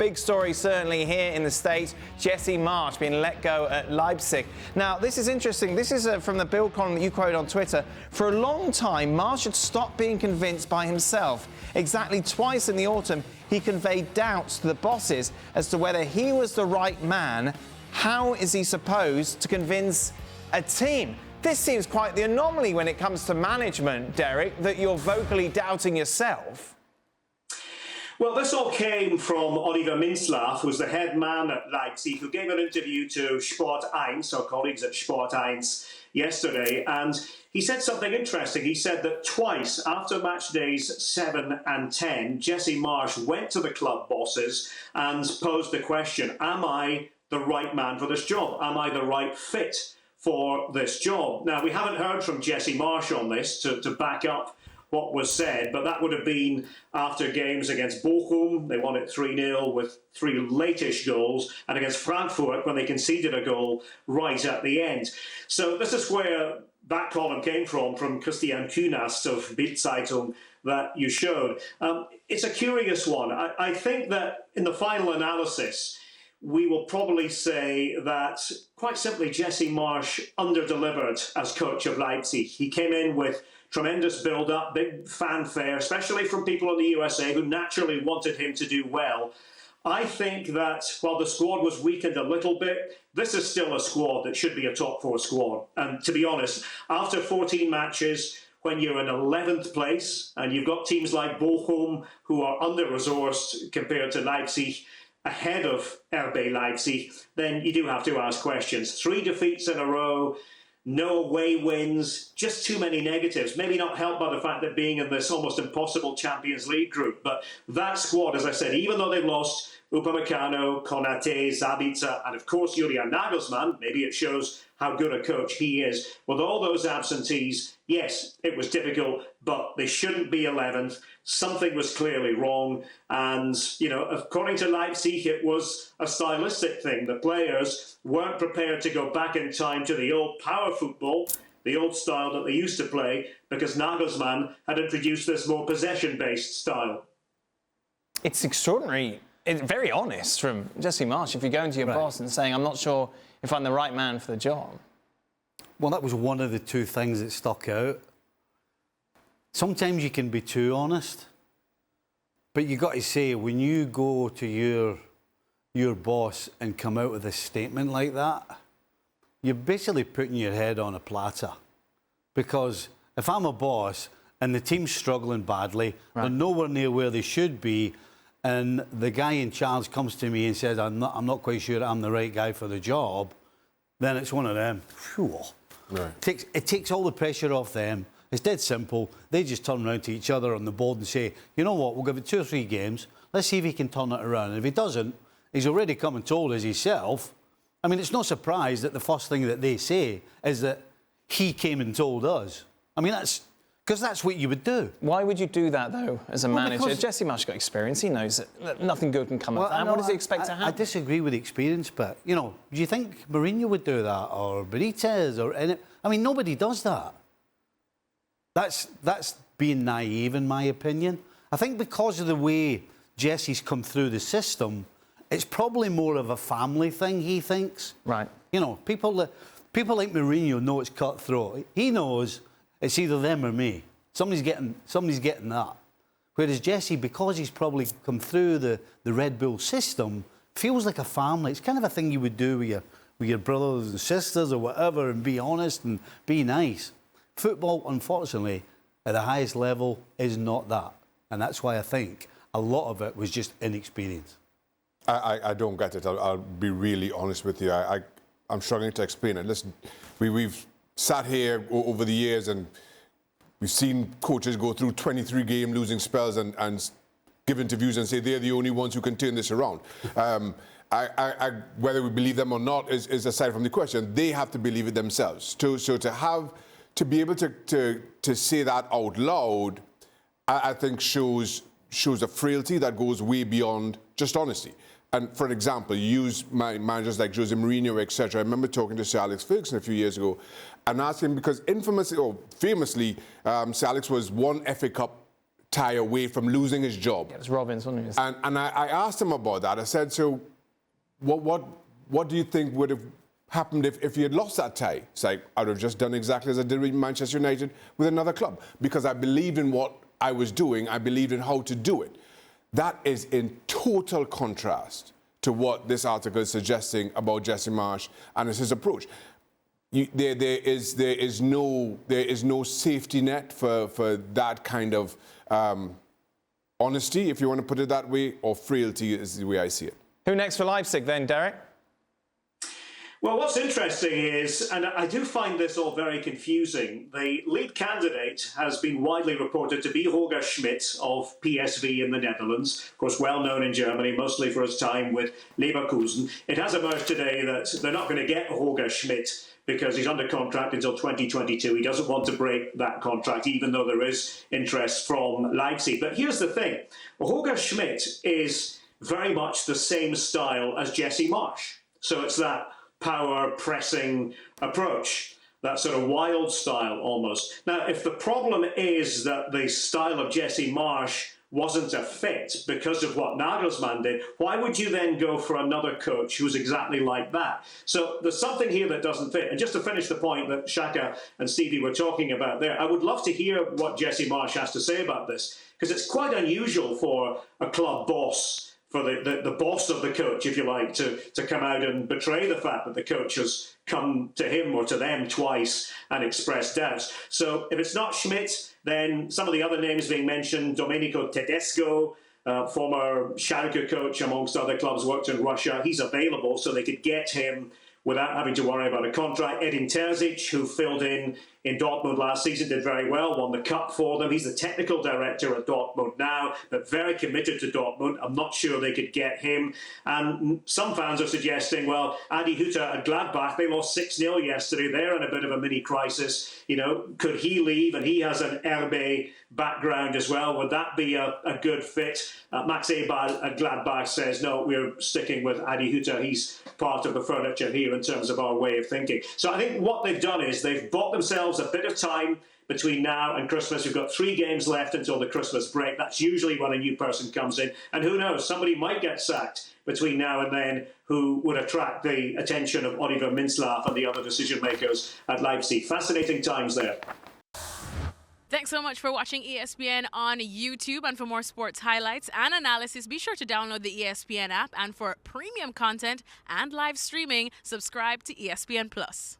Big story certainly here in the States. Jesse Marsch being let go at Leipzig. Now, this is interesting. This is from the Bild column that you quoted on Twitter. For a long time, Marsch had stopped being convinced by himself. Exactly twice in the autumn, he conveyed doubts to the bosses as to whether he was the right man. How is he supposed to convince a team? This seems quite the anomaly when it comes to management, Derek, that you're vocally doubting yourself. Well, this all came from Oliver Mintzlaff, who's the head man at Leipzig, who gave an interview to Sport 1, our colleagues at Sport 1, yesterday, and he said something interesting. He said that twice after match days 7 and 10, Jesse Marsch went to the club bosses and posed the question, am I the right man for this job? Am I the right fit for this job? Now, we haven't heard from Jesse Marsch on this to back up what was said, but that would have been after games against Bochum. They won it 3-0 with 3 late-ish goals, and against Frankfurt when they conceded a goal right at the end. So this is where that column came from Christian Künast of Bild Zeitung that you showed. It's a curious one. I think that in the final analysis, we will probably say that, quite simply, Jesse Marsch under-delivered as coach of Leipzig. He came in with tremendous build-up, big fanfare, especially from people in the USA who naturally wanted him to do well. I think that while the squad was weakened a little bit, this is still a squad that should be a top-4 squad. And to be honest, after 14 matches, when you're in 11th place and you've got teams like Bochum who are under-resourced compared to Leipzig, ahead of RB Leipzig, then you do have to ask questions. 3 defeats in a row, no away wins, just too many negatives. Maybe not helped by the fact that being in this almost impossible Champions League group. But that squad, as I said, even though they've lost Upamecano, Konate, Sabitzer, and of course Julian Nagelsmann, maybe it shows how good a coach he is. With all those absentees, yes, it was difficult, but they shouldn't be 11th. Something was clearly wrong. And, according to Leipzig, it was a stylistic thing. The players weren't prepared to go back in time to the old power football, the old style that they used to play, because Nagelsmann had introduced this more possession-based style. It's extraordinary. It's very honest from Jesse Marsch if you're going to your boss and saying, I'm not sure if I'm the right man for the job. Well, that was one of the 2 things that stuck out. Sometimes you can be too honest, but you got to say, when you go to your boss and come out with a statement like that, you're basically putting your head on a platter. Because if I'm a boss and the team's struggling badly, they're nowhere near where they should be, and the guy in charge comes to me and says, I'm not quite sure I'm the right guy for the job, then it's one of them. Phew. Right. It takes all the pressure off them. It's dead simple. They just turn around to each other on the board and say, you know what, we'll give it 2 or 3 games. Let's see if he can turn it around. And if he doesn't, he's already come and told us himself. I mean, it's no surprise that the first thing that they say is that he came and told us. I mean, because that's what you would do. Why would you do that, though, as a manager? Jesse Marsch got experience. He knows that nothing good can come of that. What does he expect to happen? I disagree with the experience, but, do you think Mourinho would do that, or Benitez, or any? I mean, nobody does that. That's being naive, in my opinion. I think because of the way Jesse's come through the system, it's probably more of a family thing, he thinks. Right. People like Mourinho know it's cutthroat. He knows it's either them or me. Somebody's getting that. Whereas Jesse, because he's probably come through the Red Bull system, feels like a family. It's kind of a thing you would do with your brothers and sisters or whatever, and be honest and be nice. Football, unfortunately, at the highest level, is not that. And that's why I think a lot of it was just inexperience. I don't get it. I'll be really honest with you. I'm struggling to explain it. Listen, we've sat here over the years and we've seen coaches go through 23-game losing spells and give interviews and say they're the only ones who can turn this around. Whether we believe them or not is aside from the question. They have to believe it themselves. To be able to say that out loud, I think shows a frailty that goes way beyond just honesty. And for an example, you use managers like Jose Mourinho, etc. I remember talking to Sir Alex Ferguson a few years ago and asking him, because famously, Sir Alex was 1 FA Cup tie away from losing his job. Yeah, it was Robbins, wasn't it? And I asked him about that. I said, so what do you think would have happened if he had lost that tie? It's like, I would have just done exactly as I did with Manchester United with another club, because I believed in what I was doing. I believed in how to do it. That is in total contrast to what this article is suggesting about Jesse Marsch and his approach. There is no safety net for that kind of honesty, if you want to put it that way, or frailty is the way I see it. Who next for Leipzig then, Derek? Well, what's interesting is, and I do find this all very confusing, the lead candidate has been widely reported to be Holger Schmidt of PSV in the Netherlands, of course well known in Germany, mostly for his time with Leverkusen. It has emerged today that they're not going to get Holger Schmidt because he's under contract until 2022. He doesn't want to break that contract, even though there is interest from Leipzig. But here's the thing. Holger Schmidt is very much the same style as Jesse Marsch. So it's that power pressing approach, that sort of wild style almost. Now, if the problem is that the style of Jesse Marsch wasn't a fit because of what Nagelsmann did, why would you then go for another coach who's exactly like that? So there's something here that doesn't fit. And just to finish the point that Shaka and Stevie were talking about there, I would love to hear what Jesse Marsch has to say about this, because it's quite unusual for a club boss, for the boss of the coach, if you like, to come out and betray the fact that the coach has come to him or to them twice and expressed doubts. So if it's not Schmidt, then some of the other names being mentioned, Domenico Tedesco, former Schalke coach, amongst other clubs, worked in Russia. He's available, so they could get him without having to worry about a contract. Edin Terzic, who filled in Dortmund last season, did very well, won the cup for them. He's the technical director at Dortmund now, but very committed to Dortmund. I'm not sure they could get him. And some fans are suggesting, well, Adi Hütter at Gladbach, they lost 6-0 yesterday. They're in a bit of a mini crisis. You know, could he leave? And he has an RB background as well. Would that be a good fit? Max Eberl at Gladbach says, no, we're sticking with Adi Hütter. He's part of the furniture here in terms of our way of thinking. So I think what they've done is they've bought themselves a bit of time between now and Christmas. We've got 3 games left until the Christmas break. That's usually when a new person comes in. And who knows, somebody might get sacked between now and then who would attract the attention of Oliver Minzlaff and the other decision makers at Leipzig. Fascinating times there. Thanks so much for watching ESPN on YouTube. And for more sports highlights and analysis, be sure to download the ESPN app. And for premium content and live streaming, subscribe to ESPN Plus.